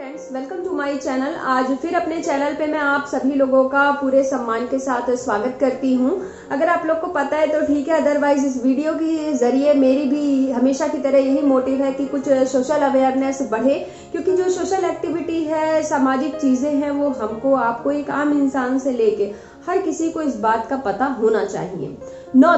Friends, welcome to my channel. आज फिर अपने चैनल पे मैं आप सभी लोगों का पूरे सम्मान के साथ स्वागत करती हूं। अगर आप लोग को पता है तो ठीक है, अदरवाइज इस वीडियो के जरिए मेरी भी हमेशा की तरह यही मोटिव है कि कुछ सोशल अवेयरनेस बढ़े, क्योंकि जो सोशल एक्टिविटी है, सामाजिक चीजें हैं, वो हमको आपको एक आम इंसान से लेके हर किसी को इस बात का पता होना चाहिए। 9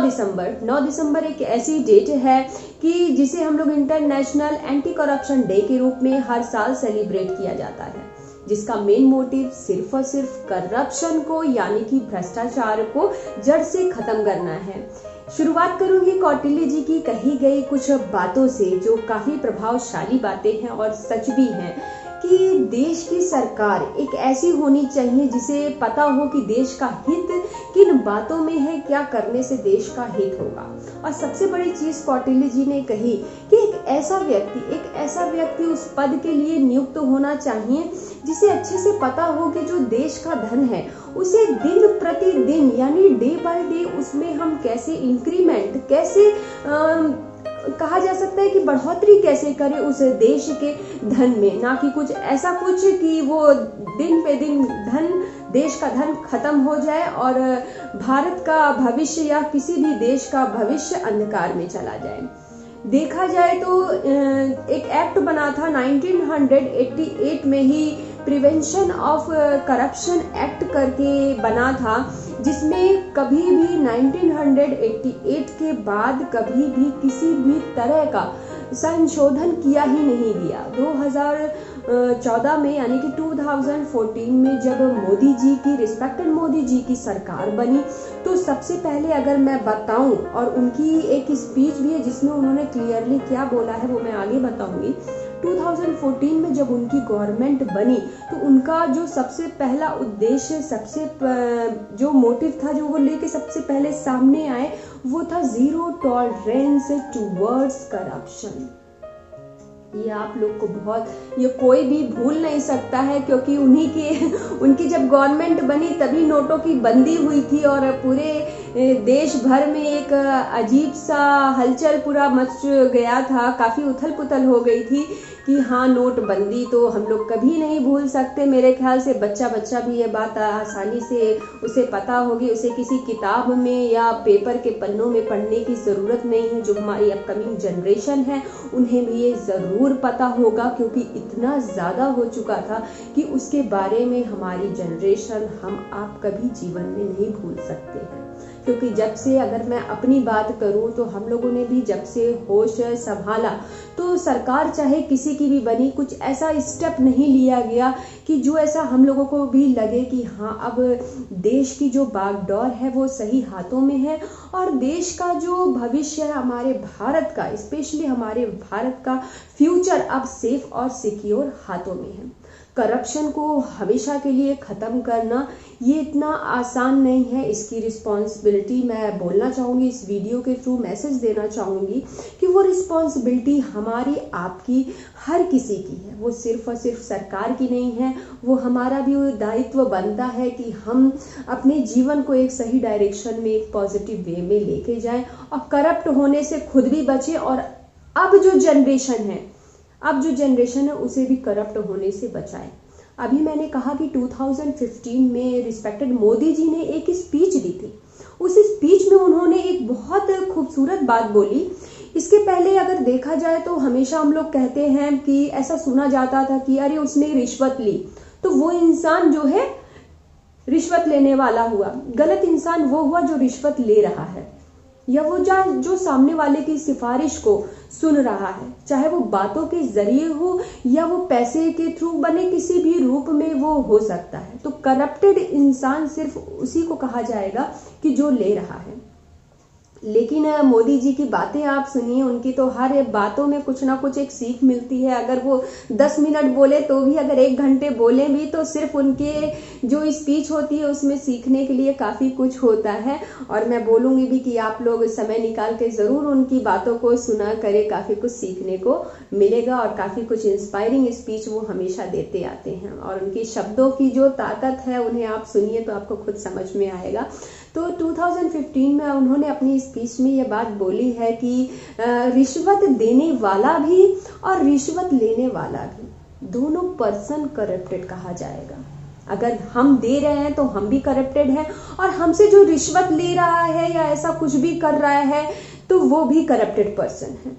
दिसंबर एक ऐसी डेट है कि जिसे हम लोग इंटरनेशनल एंटी करप्शन डे के रूप में हर साल सेलिब्रेट किया जाता है, जिसका मेन मोटिव सिर्फ और सिर्फ करप्शन को यानी कि भ्रष्टाचार को जड़ से खत्म करना है। शुरुआत करूंगी कौटिल्य जी की कही गई कुछ बातों से, जो काफी प्रभावशाली बातें हैं और सच भी हैं कि देश की सरकार एक ऐसी होनी चाहिए जिसे पता हो कि देश का हित किन बातों में है, क्या करने से देश का हित होगा। और सबसे बड़ी चीज कौटिल्य जी ने कही कि एक ऐसा व्यक्ति उस पद के लिए नियुक्त होना चाहिए जिसे अच्छे से पता हो कि जो देश का धन है उसे दिन प्रतिदिन यानी डे बाय डे उसमें हम कैसे इंक्रीमेंट, कैसे कहा जा सकता है कि बढ़ोतरी कैसे करें उस देश के धन में, ना कि कुछ ऐसा कुछ कि वो दिन पे दिन देश का धन खत्म हो जाए और भारत का भविष्य या किसी भी देश का भविष्य अंधकार में चला जाए। देखा जाए तो एक एक्ट बना था 1988 में ही, प्रिवेंशन ऑफ करप्शन एक्ट करके बना था, जिसमें कभी भी 1988 के बाद कभी भी किसी भी तरह का संशोधन किया ही नहीं गया। 2014 में यानी कि 2014 में जब रिस्पेक्टेड मोदी जी की सरकार बनी, तो सबसे पहले अगर मैं बताऊं, और उनकी एक स्पीच भी है जिसमें उन्होंने क्लियरली क्या बोला है वो मैं आगे बताऊंगी। 2014 में जब उनकी गवर्नमेंट बनी तो उनका जो सबसे पहला उद्देश्य, जो मोटिव था, जो वो लेके सबसे पहले सामने आए, वो था जीरो टॉलरेंस टुवर्ड्स करप्शन। ये आप लोग को ये कोई भी भूल नहीं सकता है, क्योंकि उनकी जब गवर्नमेंट बनी तभी नोटों की बंदी हुई थी और पूरे देश भर में एक अजीब सा हलचल पूरा मच गया था, काफी उथल पुथल हो गई थी कि हाँ, नोटबंदी तो हम लोग कभी नहीं भूल सकते। मेरे ख्याल से बच्चा भी ये बात आसानी से उसे पता होगी, उसे किसी किताब में या पेपर के पन्नों में पढ़ने की जरूरत नहीं है। जो हमारी अपकमिंग जनरेशन है उन्हें भी ये जरूर पता होगा, क्योंकि इतना ज्यादा हो चुका था कि उसके बारे में हमारी जनरेशन, हम आप कभी जीवन में नहीं भूल सकते हैं। क्योंकि जब से, अगर मैं अपनी बात करूं तो हम लोगों ने भी जब से होश संभाला तो सरकार चाहे किसी की भी बनी, कुछ ऐसा स्टेप नहीं लिया गया कि जो ऐसा हम लोगों को भी लगे कि हाँ, अब देश की जो बागडोर है वो सही हाथों में है और देश का जो भविष्य है, हमारे भारत का, स्पेशली हमारे भारत का फ्यूचर अब सेफ और सिक्योर हाथों में है। करप्शन को हमेशा के लिए खत्म करना ये इतना आसान नहीं है। इसकी रिस्पॉन्सिबिलिटी मैं बोलना चाहूंगी, इस वीडियो के थ्रू मैसेज देना चाहूंगी कि वो रिस्पॉन्सिबिलिटी हमारी, आपकी, हर किसी की है। वो सिर्फ और सिर्फ सरकार की नहीं है, वो हमारा भी दायित्व बनता है कि हम अपने जीवन को एक सही डायरेक्शन में, एक पॉजिटिव वे में लेके जाएं और करप्ट होने से खुद भी बचे और अब जो जनरेशन है उसे भी करप्ट होने से बचाए। अभी मैंने कहा कि 2015 में रिस्पेक्टेड मोदी जी ने एक स्पीच दी थी। उस स्पीच में उन्होंने एक बहुत खूबसूरत बात बोली। इसके पहले अगर देखा जाए तो हमेशा हम लोग कहते हैं कि ऐसा सुना जाता था कि अरे उसने रिश्वत ली तो वो इंसान जो है रिश्वत लेने वाला हुआ। गलत इंसान वो हुआ जो रिश्वत ले रहा है, या वो जो सामने वाले की सिफारिश को सुन रहा है, चाहे वो बातों के जरिए हो या वो पैसे के थ्रू बने, किसी भी रूप में वो हो सकता है। तो करप्टेड इंसान सिर्फ उसी को कहा जाएगा कि जो ले रहा है। लेकिन मोदी जी की बातें आप सुनिए, उनकी तो हर बातों में कुछ ना कुछ एक सीख मिलती है। अगर वो 10 मिनट बोले तो भी, अगर 1 घंटे बोले भी, तो सिर्फ उनके जो स्पीच होती है उसमें सीखने के लिए काफी कुछ होता है। और मैं बोलूंगी भी कि आप लोग समय निकाल के जरूर उनकी बातों को सुना करें, काफी कुछ सीखने को मिलेगा और काफी कुछ इंस्पायरिंग स्पीच वो हमेशा देते आते हैं। और उनकी शब्दों की जो ताकत है, उन्हें आप सुनिए तो आपको खुद समझ में आएगा। तो 2015 में उन्होंने अपनी स्पीच में ये बात बोली है कि रिश्वत देने वाला भी और रिश्वत लेने वाला भी, दोनों पर्सन करप्टेड कहा जाएगा। अगर हम दे रहे हैं तो हम भी करप्टेड हैं, और हमसे जो रिश्वत ले रहा है या ऐसा कुछ भी कर रहा है तो वो भी करप्टेड पर्सन है।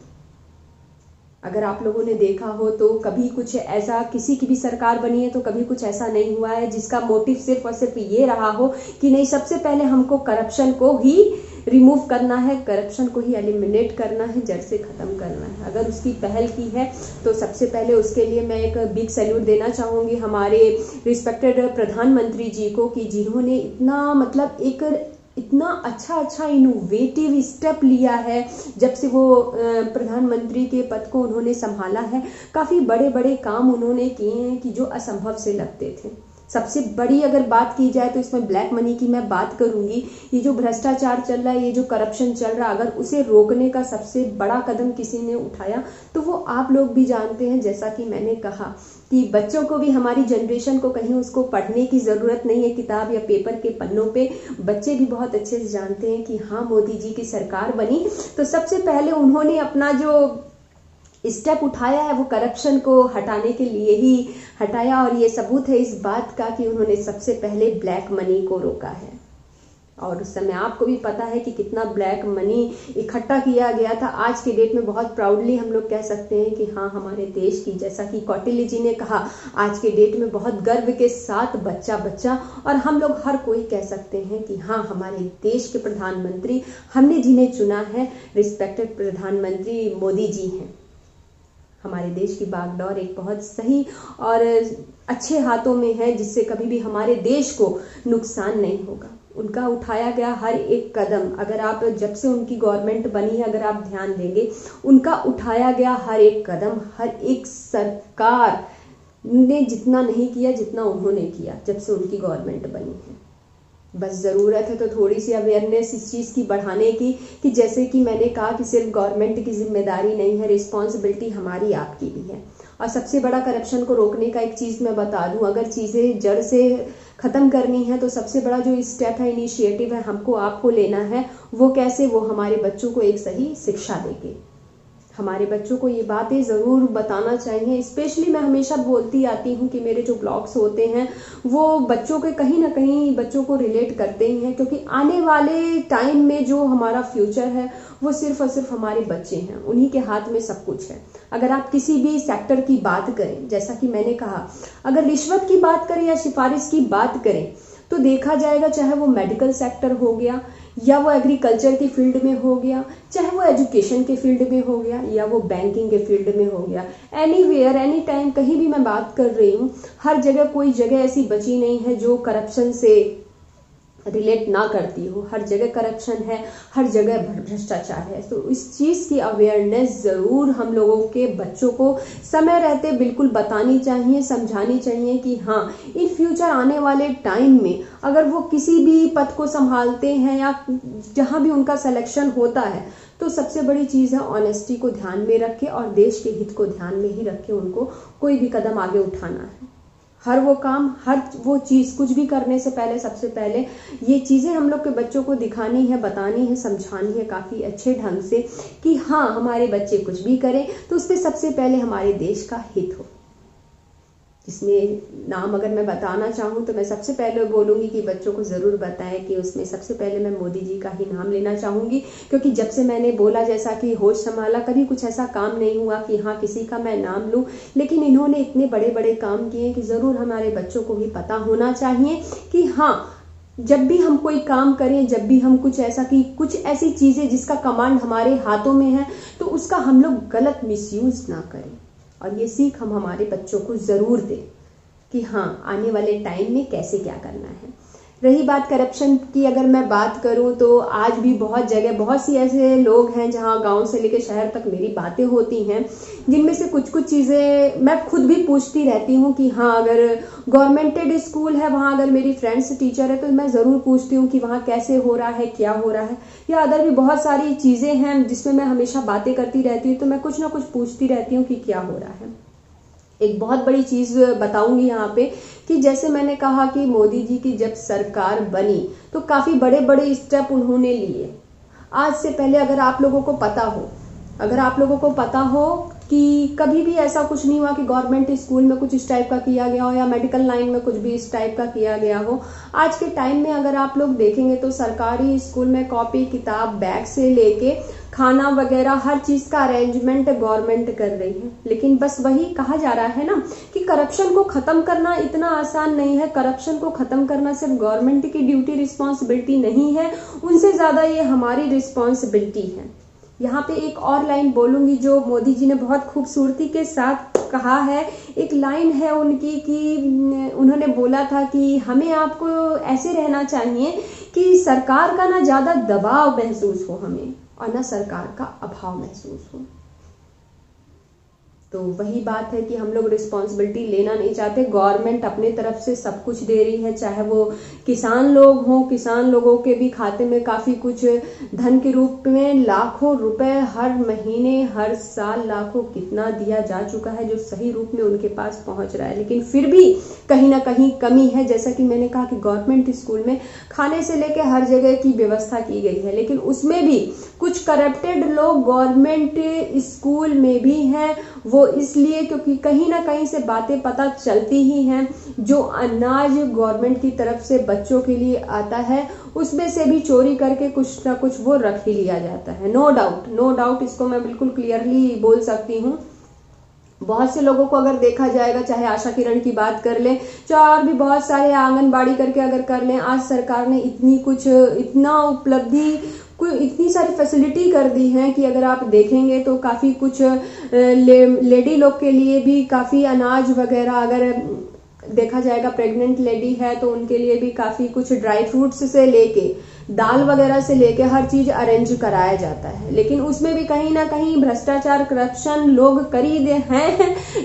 अगर आप लोगों ने देखा हो तो कभी कुछ ऐसा, किसी की भी सरकार बनी है तो कभी कुछ ऐसा नहीं हुआ है जिसका मोटिव सिर्फ और सिर्फ ये रहा हो कि नहीं, सबसे पहले हमको करप्शन को ही रिमूव करना है, करप्शन को ही एलिमिनेट करना है, जड़ से खत्म करना है। अगर उसकी पहल की है तो सबसे पहले उसके लिए मैं एक बिग सैल्यूट देना चाहूंगी हमारे रिस्पेक्टेड प्रधानमंत्री जी को, कि जिन्होंने इतना मतलब एक इतना अच्छा इनोवेटिव स्टेप लिया है जब से वो प्रधानमंत्री के पद को उन्होंने संभाला है। काफी बड़े बड़े काम उन्होंने किए हैं कि जो असंभव से लगते थे। सबसे बड़ी अगर बात की जाए तो इसमें ब्लैक मनी की मैं बात करूंगी। ये जो भ्रष्टाचार चल रहा है, ये जो करप्शन चल रहा है, अगर उसे रोकने का सबसे बड़ा कदम किसी ने उठाया तो वो आप लोग भी जानते हैं। जैसा कि मैंने कहा कि बच्चों को भी, हमारी जनरेशन को कहीं उसको पढ़ने की जरूरत नहीं है किताब या पेपर के पन्नों पे। बच्चे भी बहुत अच्छे से जानते हैं कि हाँ, मोदी जी की सरकार बनी तो सबसे पहले उन्होंने अपना जो स्टेप उठाया है वो करप्शन को हटाने के लिए ही हटाया, और ये सबूत है इस बात का कि उन्होंने सबसे पहले ब्लैक मनी को रोका है। और उस समय आपको भी पता है कि कितना ब्लैक मनी इकट्ठा किया गया था। आज के डेट में बहुत प्राउडली हम लोग कह सकते हैं कि हाँ, हमारे देश की, जैसा कि कौटिल्य जी ने कहा, आज के डेट में बहुत गर्व के साथ बच्चा बच्चा, और हम लोग हर कोई कह सकते हैं कि हाँ, हमारे देश के प्रधानमंत्री, हमने जिन्हें चुना है, रिस्पेक्टेड प्रधानमंत्री मोदी जी हैं। हमारे देश की बागडोर एक बहुत सही और अच्छे हाथों में है, जिससे कभी भी हमारे देश को नुकसान नहीं होगा। उनका उठाया गया हर एक कदम, अगर आप, जब से उनकी गवर्नमेंट बनी है, अगर आप ध्यान देंगे, उनका उठाया गया हर एक कदम, हर एक सरकार ने जितना नहीं किया जितना उन्होंने किया जब से उनकी गवर्नमेंट बनी है। बस ज़रूरत है तो थोड़ी सी अवेयरनेस इस चीज़ की बढ़ाने की, कि जैसे कि मैंने कहा कि सिर्फ गवर्नमेंट की जिम्मेदारी नहीं है, रिस्पॉन्सिबिलिटी हमारी आपकी भी है। और सबसे बड़ा करप्शन को रोकने का एक चीज़ मैं बता दूं, अगर चीज़ें जड़ से ख़त्म करनी है तो सबसे बड़ा जो स्टेप है, इनिशिएटिव है, हमको आपको लेना है। वो कैसे? वो हमारे बच्चों को एक सही शिक्षा देके। हमारे बच्चों को ये बातें ज़रूर बताना चाहिए। स्पेशली मैं हमेशा बोलती आती हूँ कि मेरे जो ब्लॉग्स होते हैं वो बच्चों के कहीं ना कहीं बच्चों को रिलेट करते ही हैं, क्योंकि आने वाले टाइम में जो हमारा फ्यूचर है वो सिर्फ और सिर्फ हमारे बच्चे हैं, उन्हीं के हाथ में सब कुछ है। अगर आप किसी भी सेक्टर की बात करें, जैसा कि मैंने कहा, अगर रिश्वत की बात करें या सिफारिश की बात करें तो देखा जाएगा, चाहे वो मेडिकल सेक्टर हो गया, या वो एग्रीकल्चर की फील्ड में हो गया, चाहे वो एजुकेशन के फील्ड में हो गया, या वो बैंकिंग के फील्ड में हो गया, एनीवेयर, एनी टाइम, कहीं भी मैं बात कर रही हूँ, हर जगह कोई जगह ऐसी बची नहीं है जो करप्शन से रिलेट ना करती हो। हर जगह करप्शन है, हर जगह भ्रष्टाचार है। तो इस चीज़ की अवेयरनेस ज़रूर हम लोगों के बच्चों को समय रहते बिल्कुल बतानी चाहिए, समझानी चाहिए कि हाँ, इन फ्यूचर आने वाले टाइम में अगर वो किसी भी पद को संभालते हैं या जहाँ भी उनका सिलेक्शन होता है, तो सबसे बड़ी चीज़ है ऑनेस्टी को ध्यान में रखें और देश के हित को ध्यान में ही रखें। उनको कोई भी कदम आगे उठाना है, हर वो काम, हर वो चीज़, कुछ भी करने से पहले सबसे पहले ये चीज़ें हम लोग के बच्चों को दिखानी है, बतानी है, समझानी है काफ़ी अच्छे ढंग से कि हाँ, हमारे बच्चे कुछ भी करें तो उसमें सबसे पहले हमारे देश का हित हो। इसमें नाम अगर मैं बताना चाहूँ तो मैं सबसे पहले बोलूँगी कि बच्चों को ज़रूर बताएं कि उसमें सबसे पहले मैं मोदी जी का ही नाम लेना चाहूँगी, क्योंकि जब से मैंने बोला, जैसा कि होश संभाला, कभी कुछ ऐसा काम नहीं हुआ कि हाँ, किसी का मैं नाम लूँ, लेकिन इन्होंने इतने बड़े बड़े काम किए कि ज़रूर हमारे बच्चों को भी पता होना चाहिए कि हाँ, जब भी हम कोई काम करें, जब भी हम कुछ ऐसा कि कुछ ऐसी चीज़ें जिसका कमांड हमारे हाथों में है, तो उसका हम लोग गलत मिसयूज ना करें। और ये सीख हम हमारे बच्चों को ज़रूर दें कि हाँ, आने वाले टाइम में कैसे क्या करना है। रही बात करप्शन की, अगर मैं बात करूं तो आज भी बहुत जगह बहुत सी ऐसे लोग हैं जहां गांव से लेकर शहर तक मेरी बातें होती हैं, जिनमें से कुछ कुछ चीज़ें मैं खुद भी पूछती रहती हूं कि हाँ, अगर गवर्नमेंटेड स्कूल है वहां अगर मेरी फ्रेंड्स टीचर है तो मैं ज़रूर पूछती हूँ कि वहाँ कैसे हो रहा है, क्या हो रहा है, या अदर भी बहुत सारी चीज़ें हैं जिसमें मैं हमेशा बातें करती रहती हूँ, तो मैं कुछ ना कुछ पूछती रहती हूँ कि क्या हो रहा है। एक बहुत बड़ी चीज़ बताऊंगी यहाँ पे कि जैसे मैंने कहा कि मोदी जी की जब सरकार बनी तो काफ़ी बड़े बड़े स्टेप उन्होंने लिए। आज से पहले अगर आप लोगों को पता हो कि कभी भी ऐसा कुछ नहीं हुआ कि गवर्नमेंट स्कूल में कुछ इस टाइप का किया गया हो या मेडिकल लाइन में कुछ भी इस टाइप का किया गया हो। आज के टाइम में अगर आप लोग देखेंगे तो सरकारी स्कूल में कॉपी किताब बैग से लेके खाना वगैरह हर चीज का अरेंजमेंट गवर्नमेंट कर रही है। लेकिन बस वही कहा जा रहा है ना कि करप्शन को खत्म करना इतना आसान नहीं है। करप्शन को खत्म करना सिर्फ गवर्नमेंट की ड्यूटी रिस्पॉन्सिबिलिटी नहीं है, उनसे ज्यादा ये हमारी रिस्पॉन्सिबिलिटी है। यहाँ पे एक और लाइन बोलूंगी जो मोदी जी ने बहुत खूबसूरती के साथ कहा है। एक लाइन है उनकी कि उन्होंने बोला था कि हमें आपको ऐसे रहना चाहिए कि सरकार का ना ज्यादा दबाव महसूस हो हमें, और ना सरकार का अभाव महसूस हो। तो वही बात है कि हम लोग रिस्पॉन्सिबिलिटी लेना नहीं चाहते। गवर्नमेंट अपने तरफ से सब कुछ दे रही है, चाहे वो किसान लोग हों, किसान लोगों के भी खाते में काफी कुछ धन के रूप में लाखों रुपए हर महीने हर साल लाखों कितना दिया जा चुका है जो सही रूप में उनके पास पहुंच रहा है। लेकिन फिर भी कहीं ना कहीं कमी है। जैसा कि मैंने कहा कि गवर्नमेंट स्कूल में खाने से लेके हर जगह की व्यवस्था की गई है, लेकिन उसमें भी कुछ करप्टेड लोग गवर्नमेंट स्कूल में भी हैं। वो इसलिए क्योंकि कहीं ना कहीं से बातें पता चलती ही हैं। जो अनाज गवर्नमेंट की तरफ से बच्चों के लिए आता है उसमें से भी चोरी करके कुछ ना कुछ वो रख ही लिया जाता है। नो डाउट इसको मैं बिल्कुल क्लियरली बोल सकती हूँ। बहुत से लोगों को अगर देखा जाएगा, चाहे आशा किरण की बात कर लें, चाहे और भी बहुत सारे आंगनबाड़ी करके अगर कर लें, आज सरकार ने इतना उपलब्धि इतनी सारी फैसिलिटी कर दी है कि अगर आप देखेंगे तो काफी कुछ लेडी लोग के लिए भी काफी अनाज वगैरह, अगर देखा जाएगा प्रेग्नेंट लेडी है तो उनके लिए भी काफी कुछ ड्राई फ्रूट्स से लेके दाल वगैरह से लेके हर चीज अरेंज कराया जाता है। लेकिन उसमें भी कहीं ना कहीं भ्रष्टाचार करप्शन लोग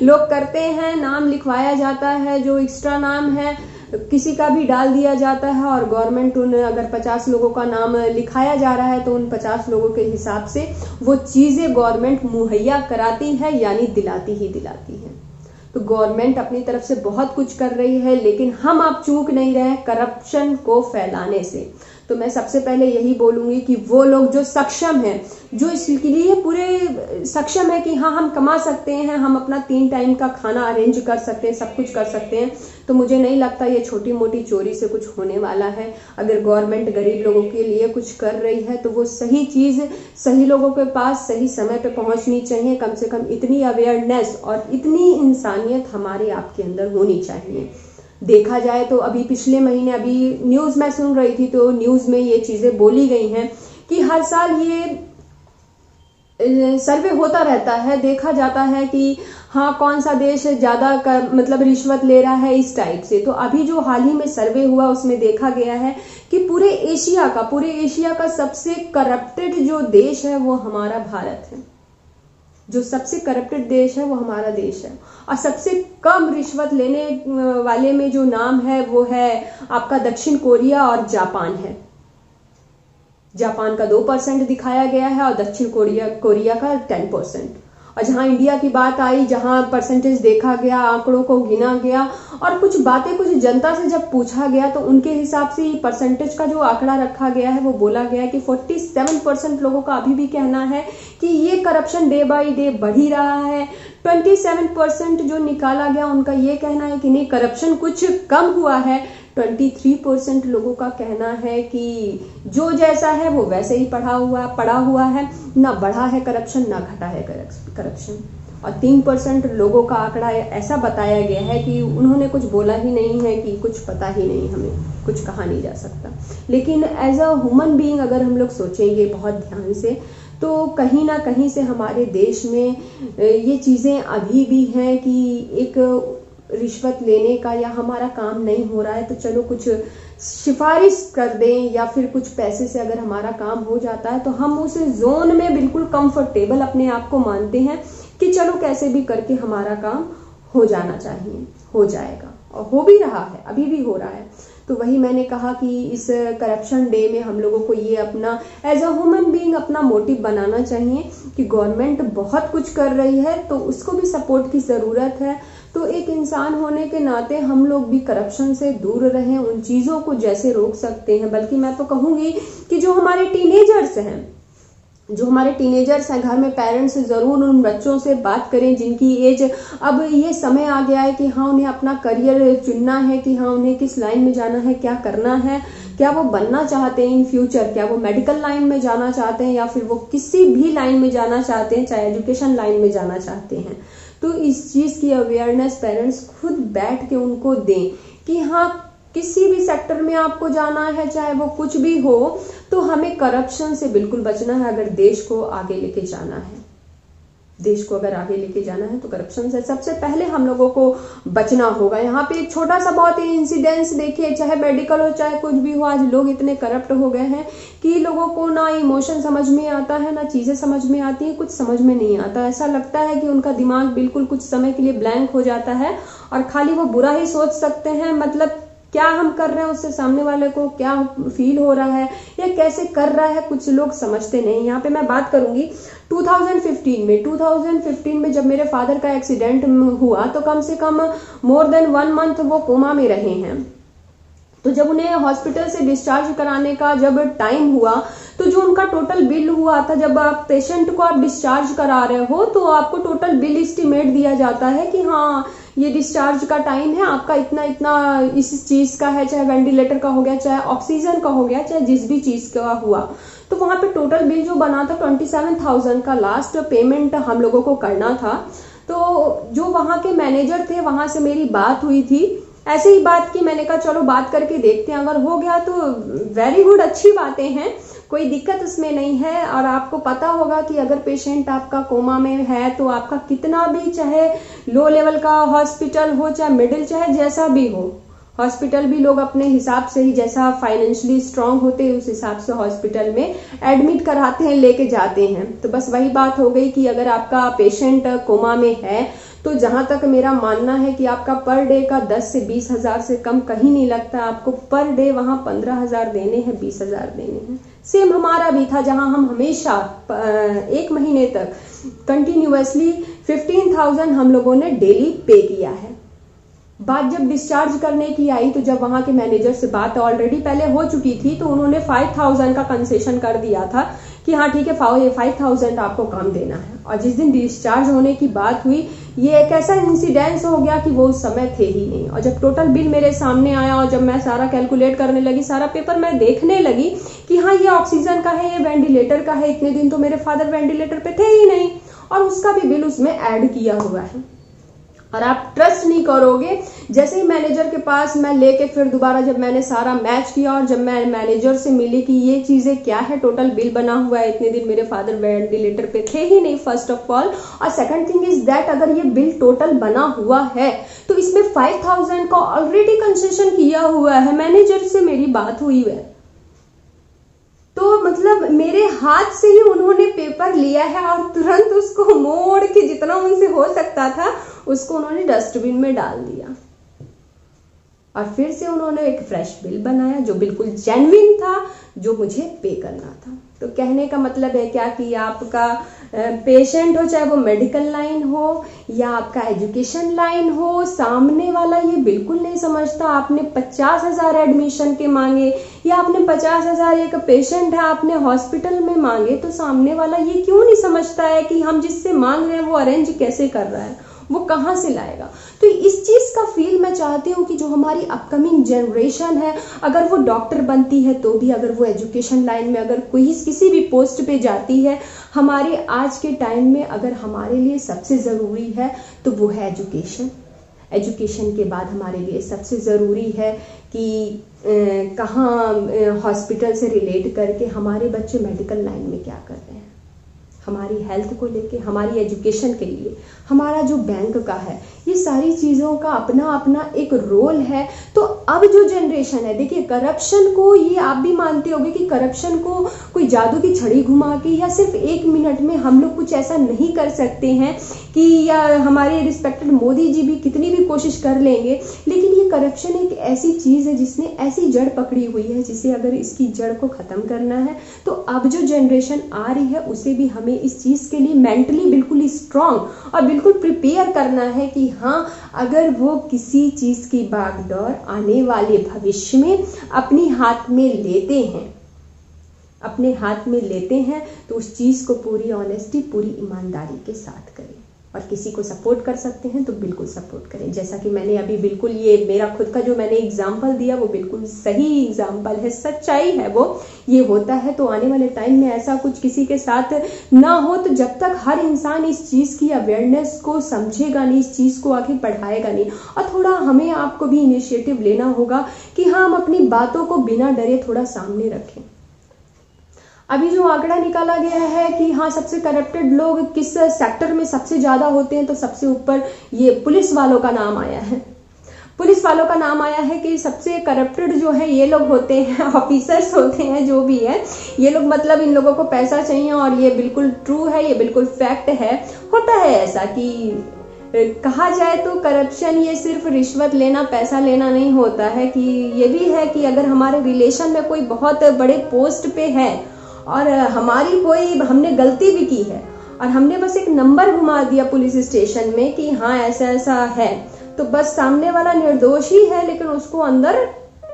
लोग करते हैं। नाम लिखवाया जाता है, जो एक्स्ट्रा नाम है किसी का भी डाल दिया जाता है, और गवर्नमेंट अगर 50 लोगों का नाम लिखाया जा रहा है तो उन 50 लोगों के हिसाब से वो चीजें गवर्नमेंट मुहैया कराती है, यानी दिलाती ही दिलाती है। तो गवर्नमेंट अपनी तरफ से बहुत कुछ कर रही है, लेकिन हम आप चूक नहीं रहे करप्शन को फैलाने से। तो मैं सबसे पहले यही बोलूंगी कि वो लोग जो सक्षम हैं, जो इसके लिए पूरे सक्षम है कि हाँ हम कमा सकते हैं, हम अपना 3 टाइम का खाना अरेंज कर सकते हैं, सब कुछ कर सकते हैं, तो मुझे नहीं लगता ये छोटी मोटी चोरी से कुछ होने वाला है। अगर गवर्नमेंट गरीब लोगों के लिए कुछ कर रही है तो वो सही चीज सही लोगों के पास सही समय पे पहुंचनी चाहिए। कम से कम इतनी अवेयरनेस और इतनी इंसानियत हमारे आपके अंदर होनी चाहिए। देखा जाए तो अभी पिछले महीने अभी न्यूज में सुन रही थी तो न्यूज में ये चीजें बोली गई हैं कि हर साल ये सर्वे होता रहता है, देखा जाता है कि हाँ कौन सा देश ज्यादा मतलब रिश्वत ले रहा है इस टाइप से। तो अभी जो हाल ही में सर्वे हुआ उसमें देखा गया है कि पूरे एशिया का सबसे करप्टेड जो देश है वो हमारा भारत है। जो सबसे करप्टेड देश है वो हमारा देश है, और सबसे कम रिश्वत लेने वाले में जो नाम है वो है आपका दक्षिण कोरिया और जापान है। जापान का 2% दिखाया गया है और दक्षिण कोरिया का 10%। और जहां इंडिया की बात आई, जहां परसेंटेज देखा गया, आंकड़ों को गिना गया और कुछ बातें कुछ जनता से जब पूछा गया तो उनके हिसाब से परसेंटेज का जो आंकड़ा रखा गया है वो बोला गया है कि 47% लोगों का अभी भी कहना है कि ये करप्शन डे बाय डे बढ़ ही रहा है। 27% जो निकाला गया उनका ये कहना है कि नहीं करप्शन कुछ कम हुआ है। 23% लोगों का कहना है कि जो जैसा है वो वैसे ही पड़ा हुआ है, ना बढ़ा है करप्शन ना घटा है करप्शन। और 3% लोगों का आंकड़ा ऐसा बताया गया है कि उन्होंने कुछ बोला ही नहीं है, कि कुछ पता ही नहीं, हमें कुछ कहा नहीं जा सकता। लेकिन एज अ ह्यूमन बीइंग अगर हम लोग सोचेंगे बहुत ध्यान से तो कहीं ना कहीं से हमारे देश में ये चीजें अभी भी हैं कि एक रिश्वत लेने का या हमारा काम नहीं हो रहा है तो चलो कुछ सिफारिश कर दें या फिर कुछ पैसे से अगर हमारा काम हो जाता है तो हम उस जोन में बिल्कुल कंफर्टेबल अपने आप को मानते हैं कि चलो कैसे भी करके हमारा काम हो जाना चाहिए, हो जाएगा, और हो भी रहा है, अभी भी हो रहा है। तो वही मैंने कहा कि इस करप्शन डे में हम लोगों को ये अपना एज अ ह्यूमन बीइंग अपना मोटिव बनाना चाहिए कि गवर्नमेंट बहुत कुछ कर रही है तो उसको भी सपोर्ट की जरूरत है। तो एक इंसान होने के नाते हम लोग भी करप्शन से दूर रहें, उन चीजों को जैसे रोक सकते हैं। बल्कि मैं तो कहूंगी कि जो हमारे टीनेजर्स हैं, जो हमारे टीनेजर्स हैं घर में, पेरेंट्स ज़रूर उन बच्चों से बात करें जिनकी एज, अब ये समय आ गया है कि हाँ उन्हें अपना करियर चुनना है, कि हाँ उन्हें किस लाइन में जाना है, क्या करना है, क्या वो बनना चाहते हैं इन फ्यूचर, क्या वो मेडिकल लाइन में जाना चाहते हैं या फिर वो किसी भी लाइन में जाना चाहते हैं, चाहे एजुकेशन लाइन में जाना चाहते हैं। तो इस चीज़ की अवेयरनेस पेरेंट्स खुद बैठ के उनको दें कि हाँ किसी भी सेक्टर में आपको जाना है, चाहे वो कुछ भी हो, तो हमें करप्शन से बिल्कुल बचना है। अगर देश को आगे लेके जाना है, देश को अगर आगे लेके जाना है तो करप्शन से सबसे पहले हम लोगों को बचना होगा। यहाँ पे एक छोटा सा बहुत ही इंसिडेंस देखिए, चाहे मेडिकल हो चाहे कुछ भी हो, आज लोग इतने करप्ट हो गए हैं कि लोगों को ना इमोशन समझ में आता है, ना चीजें समझ में आती है, कुछ समझ में नहीं आता। ऐसा लगता है कि उनका दिमाग बिल्कुल कुछ समय के लिए ब्लैंक हो जाता है और खाली वो बुरा ही सोच सकते हैं। मतलब क्या हम कर रहे हैं उससे सामने वाले को क्या फील हो रहा है या कैसे कर रहा है, कुछ लोग समझते नहीं। यहाँ पे मैं बात करूंगी 2015 में जब मेरे फादर का एक्सीडेंट हुआ तो कम से कम मोर देन 1 मंथ वो कोमा में रहे हैं। तो जब उन्हें हॉस्पिटल से डिस्चार्ज कराने का जब टाइम हुआ तो जो उनका टोटल बिल हुआ था, जब आप पेशेंट को आप डिस्चार्ज करा रहे हो तो आपको टोटल बिल एस्टिमेट दिया जाता है कि हाँ ये डिस्चार्ज का टाइम है आपका इतना इतना इस चीज का है, चाहे वेंटिलेटर का हो गया, चाहे ऑक्सीजन का हो गया, चाहे जिस भी चीज का हुआ। तो वहां पे टोटल बिल जो बना था 27,000 का लास्ट पेमेंट हम लोगों को करना था। तो जो वहां के मैनेजर थे, वहां से मेरी बात हुई थी, ऐसे ही बात की, मैंने कहा चलो बात करके देखते हैं, अगर हो गया तो वेरी गुड, अच्छी बातें हैं, कोई दिक्कत उसमें नहीं है। और आपको पता होगा कि अगर पेशेंट आपका कोमा में है तो आपका कितना भी चाहे लो लेवल का हॉस्पिटल हो, चाहे मिडिल, चाहे जैसा भी हो, हॉस्पिटल भी लोग अपने हिसाब से ही, जैसा फाइनेंशियली स्ट्रांग होते हैं उस हिसाब से हॉस्पिटल में एडमिट कराते हैं, लेके जाते हैं। तो बस वही बात हो गई कि अगर आपका पेशेंट कोमा में है तो जहां तक मेरा मानना है कि आपका पर डे का 10 से 20 हजार से कम कहीं नहीं लगता। आपको पर डे वहां 15,000 देने हैं, 20,000 देने हैं। सेम हमारा भी था, जहां हम हमेशा 1 महीने तक कंटिन्यूअसली 15,000 हम लोगों ने डेली पे किया है। बात जब डिस्चार्ज करने की आई तो जब वहां के मैनेजर से बात ऑलरेडी पहले हो चुकी थी तो उन्होंने 5,000 का कंसेशन कर दिया था कि हाँ ठीक है 5,000 आपको कम देना है। और जिस दिन डिस्चार्ज होने की बात हुई, ये एक ऐसा इंसिडेंस हो गया कि वो उस समय थे ही नहीं। और जब टोटल बिल मेरे सामने आया और जब मैं सारा कैलकुलेट करने लगी, सारा पेपर मैं देखने लगी कि हाँ ये ऑक्सीजन का है, ये वेंटिलेटर का है, इतने दिन तो मेरे फादर वेंटिलेटर पे थे ही नहीं और उसका भी बिल उसमें ऐड किया हुआ है। और आप ट्रस्ट नहीं करोगे, जैसे ही मैनेजर के पास मैं लेके फिर दोबारा जब मैंने सारा मैच किया और जब मैं मैनेजर से मिली कि ये चीजें क्या है, टोटल बिल बना हुआ है, इतने दिन मेरे फादर वेंटिलेटर पे थे ही नहीं फर्स्ट ऑफ ऑल, और सेकंड थिंग इज दैट अगर ये बिल टोटल बना हुआ है तो इसमें 5,000 का ऑलरेडी कंसेशन किया हुआ है। मैनेजर से मेरी बात हुई है तो मतलब मेरे हाथ से ही उन्होंने पेपर लिया है और तुरंत उसको मोड़ के जितना उनसे हो सकता था उसको उन्होंने डस्टबिन में डाल दिया और फिर से उन्होंने एक फ्रेश बिल बनाया जो बिल्कुल जेन्युइन था, जो मुझे पे करना था। तो कहने का मतलब है क्या कि आपका पेशेंट हो, चाहे वो मेडिकल लाइन हो या आपका एजुकेशन लाइन हो, सामने वाला ये बिल्कुल नहीं समझता। आपने 50,000 एडमिशन के मांगे या आपने 50,000 एक पेशेंट है आपने हॉस्पिटल में मांगे, तो सामने वाला ये क्यों नहीं समझता है कि हम जिससे मांग रहे हैं वो अरेंज कैसे कर रहा है, वो कहाँ से लाएगा। तो इस चीज का फील मैं चाहती हूँ कि जो हमारी अपकमिंग जनरेशन है, अगर वो डॉक्टर बनती है तो भी, अगर वो एजुकेशन लाइन में अगर कोई किसी भी पोस्ट पे जाती है, हमारे आज के टाइम में अगर हमारे लिए सबसे जरूरी है तो वो है एजुकेशन। एजुकेशन के बाद हमारे लिए सबसे ज़रूरी है कि कहाँ हॉस्पिटल से रिलेट करके हमारे बच्चे मेडिकल लाइन में क्या कर रहे हैं, हमारी हेल्थ को लेके, हमारी एजुकेशन के लिए, हमारा जो बैंक का है, ये सारी चीज़ों का अपना अपना एक रोल है। तो अब जो जनरेशन है, देखिए करप्शन को, ये आप भी मानते होंगे कि करप्शन को कोई जादू की छड़ी घुमा के या सिर्फ 1 मिनट में हम लोग कुछ ऐसा नहीं कर सकते हैं कि, या हमारे रिस्पेक्टेड मोदी जी भी कितनी भी कोशिश कर लेंगे, लेकिन ये करप्शन एक ऐसी चीज़ है जिसने ऐसी जड़ पकड़ी हुई है जिसे अगर इसकी जड़ को ख़त्म करना है तो अब जो जनरेशन आ रही है उसे भी हमें इस चीज़ के लिए मेंटली बिल्कुल स्ट्रांग और बिल्कुल प्रिपेयर करना है कि हाँ, अगर वो किसी चीज़ की बागडोर आने वाले भविष्य में अपनी हाथ में लेते हैं अपने हाथ में लेते हैं तो उस चीज़ को पूरी ऑनेस्टी, पूरी ईमानदारी के साथ करें। और किसी को सपोर्ट कर सकते हैं तो बिल्कुल सपोर्ट करें। जैसा कि मैंने अभी बिल्कुल ये मेरा खुद का जो मैंने एग्जाम्पल दिया वो बिल्कुल सही एग्जाम्पल है, सच्चाई है वो। ये होता है तो आने वाले टाइम में ऐसा कुछ किसी के साथ ना हो। तो जब तक हर इंसान इस चीज़ की अवेयरनेस को समझेगा नहीं, इस चीज़ को आगे बढ़ाएगा नहीं, और थोड़ा हमें आपको भी इनिशिएटिव लेना होगा कि हाँ, हम अपनी बातों को बिना डरे थोड़ा सामने रखें। अभी जो आंकड़ा निकाला गया है कि हाँ, सबसे करप्टेड लोग किस सेक्टर में सबसे ज्यादा होते हैं, तो सबसे ऊपर ये पुलिस वालों का नाम आया है। पुलिस वालों का नाम आया है कि सबसे करप्टेड जो है ये लोग होते हैं, ऑफिसर्स होते हैं, जो भी है ये लोग। मतलब इन लोगों को पैसा चाहिए, और ये बिल्कुल ट्रू है, ये बिल्कुल फैक्ट है। होता है ऐसा कि कहा जाए तो करप्शन ये सिर्फ रिश्वत लेना, पैसा लेना नहीं होता है, कि ये भी है कि अगर हमारे रिलेशन में कोई बहुत बड़े पोस्ट पे है और हमने गलती भी की है और हमने बस एक नंबर घुमा दिया पुलिस स्टेशन में कि हाँ ऐसा ऐसा है, तो बस सामने वाला निर्दोष ही है लेकिन उसको अंदर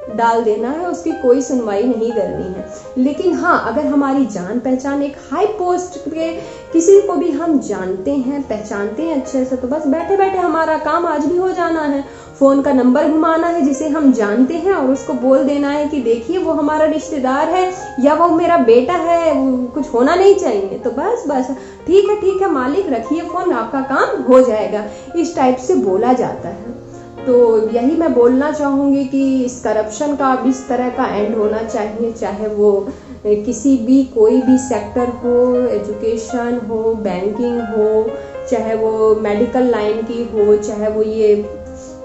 डाल देना है, उसकी कोई सुनवाई नहीं करनी है। लेकिन हाँ, अगर हमारी जान पहचान एक हाई पोस्ट पे किसी को भी हम जानते हैं, पहचानते हैं अच्छे से, तो बस बैठे बैठे हमारा काम आज भी हो जाना है। फोन का नंबर घुमाना है जिसे हम जानते हैं और उसको बोल देना है कि देखिए वो हमारा रिश्तेदार है या वो मेरा बेटा है, कुछ होना नहीं चाहिए, तो बस ठीक है मालिक, रखिए फोन, आपका काम हो जाएगा। इस टाइप से बोला जाता है। तो यही मैं बोलना चाहूंगी कि इस करप्शन का अब इस तरह का एंड होना चाहिए, चाहे वो किसी भी कोई भी सेक्टर हो, एजुकेशन हो, बैंकिंग हो, चाहे वो मेडिकल लाइन की हो, चाहे वो ये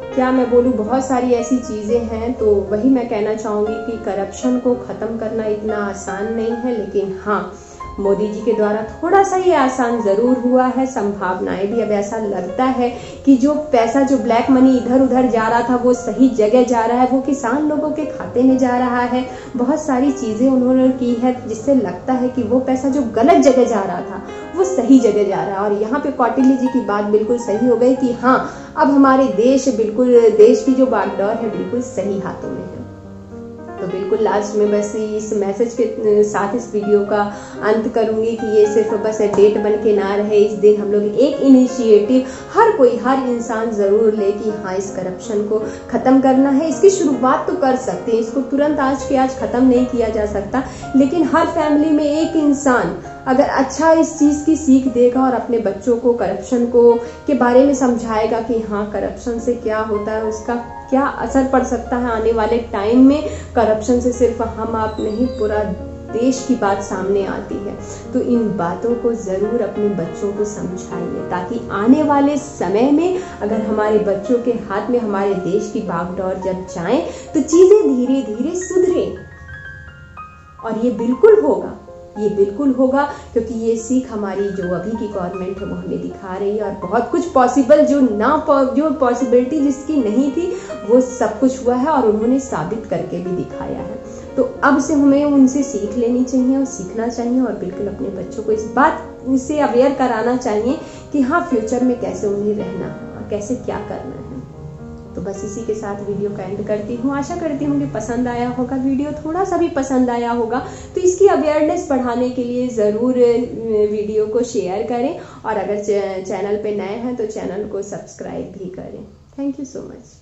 क्या मैं बोलूँ, बहुत सारी ऐसी चीज़ें हैं। तो वही मैं कहना चाहूँगी कि करप्शन को ख़त्म करना इतना आसान नहीं है, लेकिन हाँ, मोदी जी के द्वारा थोड़ा सा ये आसान ज़रूर हुआ है। संभावनाएं भी अब ऐसा लगता है कि जो पैसा, जो ब्लैक मनी इधर उधर जा रहा था वो सही जगह जा रहा है, वो किसान लोगों के खाते में जा रहा है। बहुत सारी चीज़ें उन्होंने की है जिससे लगता है कि वो पैसा जो गलत जगह जा रहा था वो सही जगह जा रहा है। और यहाँ पे कौटिल्य जी की बात बिल्कुल सही हो गई कि हाँ, अब हमारे देश की जो बागडोर है बिल्कुल सही हाथों में है। तो बिल्कुल लास्ट में बस इस मैसेज के साथ इस वीडियो का अंत करूंगी कि ये सिर्फ बस डेट बन के ना रहे। इस दिन हम लोग एक इनिशिएटिव हर इंसान जरूर ले कि हाँ, इस करप्शन को खत्म करना है। इसकी शुरुआत तो कर सकते हैं, इसको तुरंत आज के आज खत्म नहीं किया जा सकता, लेकिन हर फैमिली में एक इंसान अगर अच्छा इस चीज की सीख देगा और अपने बच्चों को करप्शन के बारे में समझाएगा कि हाँ, करप्शन से क्या होता है, उसका क्या असर पड़ सकता है आने वाले टाइम में। करप्शन से सिर्फ हम आप नहीं, पूरा देश की बात सामने आती है। तो इन बातों को जरूर अपने बच्चों को समझाइए, ताकि आने वाले समय में अगर हमारे बच्चों के हाथ में हमारे देश की बागडोर जब जाए तो चीजें धीरे धीरे सुधरें। और ये बिल्कुल होगा क्योंकि ये सीख हमारी जो अभी की गवर्नमेंट है वो हमें दिखा रही है। और बहुत कुछ पॉसिबल जो पॉसिबिलिटी जिसकी नहीं थी वो सब कुछ हुआ है और उन्होंने साबित करके भी दिखाया है। तो अब से हमें उनसे सीख लेनी चाहिए और सीखना चाहिए, और बिल्कुल अपने बच्चों को इस बात से अवेयर कराना चाहिए कि हाँ, फ्यूचर में कैसे उन्हें रहना है और कैसे क्या करना है। तो बस इसी के साथ वीडियो का एंड करती हूँ। आशा करती हूँ कि पसंद आया होगा, वीडियो थोड़ा सा भी पसंद आया होगा तो इसकी अवेयरनेस बढ़ाने के लिए ज़रूर वीडियो को शेयर करें, और अगर चैनल पे नए हैं तो चैनल को सब्सक्राइब भी करें। Thank you so much.